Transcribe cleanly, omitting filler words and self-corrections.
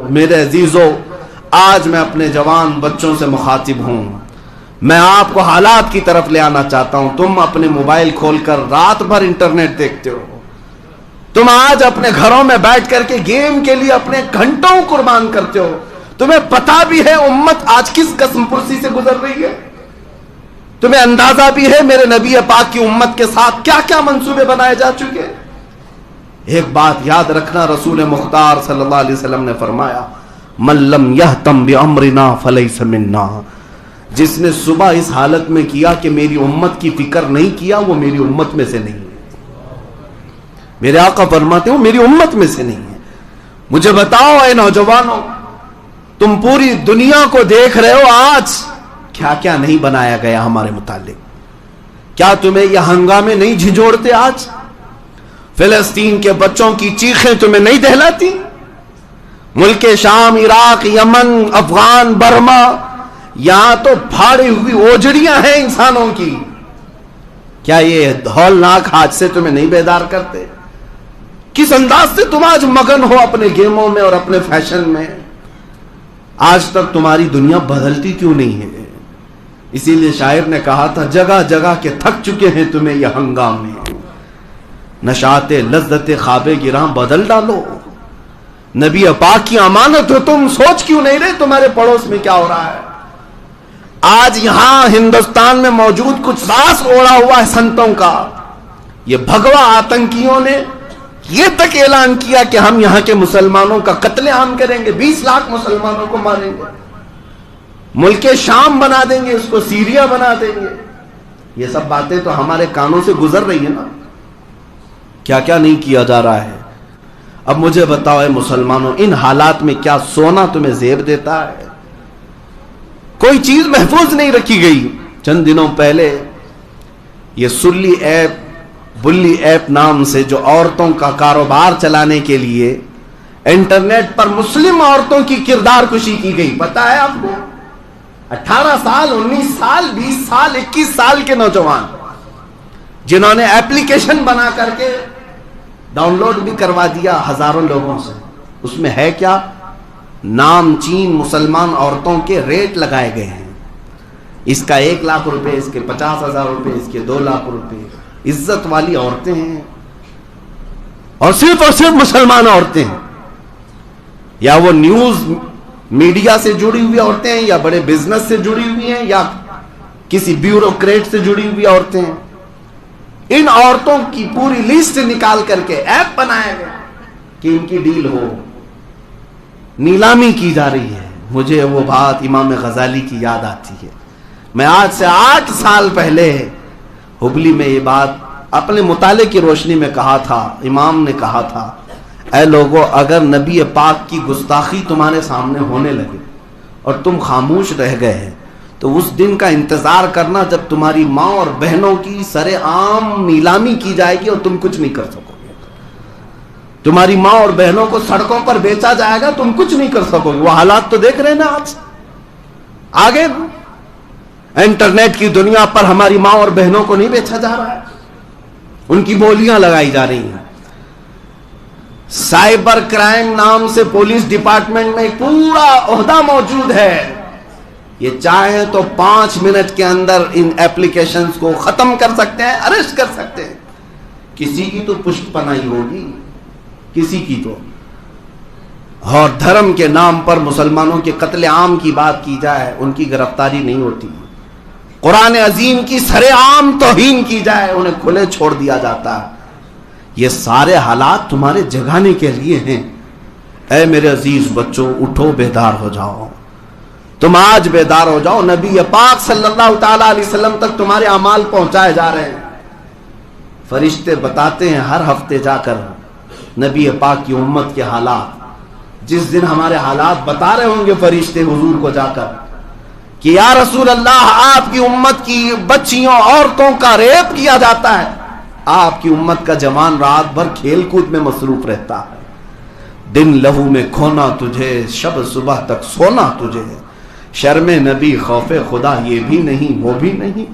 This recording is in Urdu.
میرے عزیزو، آج میں اپنے جوان بچوں سے مخاطب ہوں، میں آپ کو حالات کی طرف لے آنا چاہتا ہوں۔ تم اپنے موبائل کھول کر رات بھر انٹرنیٹ دیکھتے ہو، تم آج اپنے گھروں میں بیٹھ کر کے گیم کے لیے اپنے گھنٹوں قربان کرتے ہو۔ تمہیں پتا بھی ہے امت آج کس قسم پرسی سے گزر رہی ہے، تمہیں اندازہ بھی ہے میرے نبی پاک کی امت کے ساتھ کیا کیا منصوبے بنائے جا چکے۔ ایک بات یاد رکھنا، رسول مختار صلی اللہ علیہ وسلم نے فرمایا، من لم یہتم بامرنا فلیس منا، جس نے صبح اس حالت میں کیا کہ میری امت کی فکر نہیں کیا، وہ میری امت میں سے نہیں ہے۔ میرے آقا فرماتے ہو میری امت میں سے نہیں ہے۔ مجھے بتاؤ اے نوجوانوں، تم پوری دنیا کو دیکھ رہے ہو، آج کیا کیا نہیں بنایا گیا ہمارے متعلق؟ کیا تمہیں یہ ہنگامے نہیں جھنجھوڑتے؟ آج فلسطین کے بچوں کی چیخیں تمہیں نہیں دہلاتی؟ ملک شام، عراق، یمن، افغان، برما، یہاں تو پھاڑی ہوئی اوجڑیاں ہیں انسانوں کی۔ کیا یہ ہولناک حادثے تمہیں نہیں بیدار کرتے؟ کس انداز سے تم آج مگن ہو اپنے گیموں میں اور اپنے فیشن میں؟ آج تک تمہاری دنیا بدلتی کیوں نہیں ہے؟ اسی لیے شاعر نے کہا تھا، جگہ جگہ کے تھک چکے ہیں تمہیں یہ ہنگامے، نشاط لذت خواب گراں بدل ڈالو۔ نبی پاک کی امانت ہو تم، سوچ کیوں نہیں رہے تمہارے پڑوس میں کیا ہو رہا ہے؟ آج یہاں ہندوستان میں موجود کچھ ساس اوڑا ہوا ہے سنتوں کا، یہ بھگوا آتنکیوں نے یہ تک اعلان کیا کہ ہم یہاں کے مسلمانوں کا قتل عام کریں گے، 20 لاکھ مسلمانوں کو ماریں گے، ملک شام بنا دیں گے، اس کو سیریا بنا دیں گے۔ یہ سب باتیں تو ہمارے کانوں سے گزر رہی ہیں نا، کیا کیا نہیں کیا جا رہا ہے۔ اب مجھے بتاؤ اے مسلمانوں، ان حالات میں کیا سونا تمہیں زیب دیتا ہے؟ کوئی چیز محفوظ نہیں رکھی گئی۔ چند دنوں پہلے یہ سلی ایپ، بلی ایپ نام سے جو عورتوں کا کاروبار چلانے کے لیے انٹرنیٹ پر مسلم عورتوں کی کردار کشی کی گئی، پتا ہے آپ کو؟ 18 سال، 19 سال، 20 سال، 21 سال کے نوجوان جنہوں نے ایپلیکیشن بنا کر کے ڈاؤن لوڈ بھی کروا دیا ہزاروں لوگوں سے۔ اس میں ہے کیا؟ نام چین مسلمان عورتوں کے ریٹ لگائے گئے ہیں، اس کا 1 لاکھ روپے، اس کے 50,000 روپے، اس کے 2 لاکھ روپے۔ عزت والی عورتیں ہیں اور صرف مسلمان عورتیں ہیں، یا وہ نیوز میڈیا سے جڑی ہوئی عورتیں ہیں، یا بڑے بزنس سے جڑی ہوئی ہیں، یا کسی بیوروکریٹ سے جڑی ہوئی عورتیں ہیں۔ ان عورتوں کی پوری لسٹ نکال کر کے ایپ بنایا گیا کہ ان کی ڈیل ہو، نیلامی کی جا رہی ہے۔ مجھے وہ بات امام غزالی کی یاد آتی ہے۔ میں آج سے 8 سال پہلے ہبلی میں یہ بات اپنے مطالعے کی روشنی میں کہا تھا۔ امام نے کہا تھا، اے لوگوں، اگر نبی پاک کی گستاخی تمہارے سامنے ہونے لگے اور تم خاموش رہ گئے تو اس دن کا انتظار کرنا جب تمہاری ماں اور بہنوں کی سر عام نیلامی کی جائے گی اور تم کچھ نہیں کر سکو گے۔ تمہاری ماں اور بہنوں کو سڑکوں پر بیچا جائے گا، تم کچھ نہیں کر سکو گے۔ وہ حالات تو دیکھ رہے ہیں نا آج آگے۔ انٹرنیٹ کی دنیا پر ہماری ماں اور بہنوں کو نہیں بیچا جا رہا ہے، ان کی بولیاں لگائی جا رہی ہیں۔ سائبر کرائم نام سے پولیس ڈپارٹمنٹ میں ایک پورا عہدہ موجود ہے، یہ چاہیں تو 5 منٹ کے اندر ان ایپلیکیشنز کو ختم کر سکتے ہیں، اریسٹ کر سکتے ہیں۔ کسی کی تو پشت پناہی ہوگی، کسی کی تو۔ اور دھرم کے نام پر مسلمانوں کے قتل عام کی بات کی جائے، ان کی گرفتاری نہیں ہوتی۔ قرآن عظیم کی سر عام توہین کی جائے، انہیں کھلے چھوڑ دیا جاتا ہے۔ یہ سارے حالات تمہارے جگانے کے لیے ہیں۔ اے میرے عزیز بچوں، اٹھو، بیدار ہو جاؤ۔ تم آج بیدار ہو جاؤ۔ نبی پاک صلی اللہ تعالی علیہ وسلم تک تمہارے اعمال پہنچائے جا رہے ہیں۔ فرشتے بتاتے ہیں ہر ہفتے جا کر نبی پاک کی امت کے حالات۔ جس دن ہمارے حالات بتا رہے ہوں گے فرشتے حضور کو جا کر کہ یا رسول اللہ، آپ کی امت کی بچیوں عورتوں کا ریپ کیا جاتا ہے، آپ کی امت کا جوان رات بھر کھیل کود میں مصروف رہتا ہے، دن لہو میں کھونا تجھے، شب صبح تک سونا تجھے، شرم نبی خوف خدا یہ بھی نہیں وہ بھی نہیں۔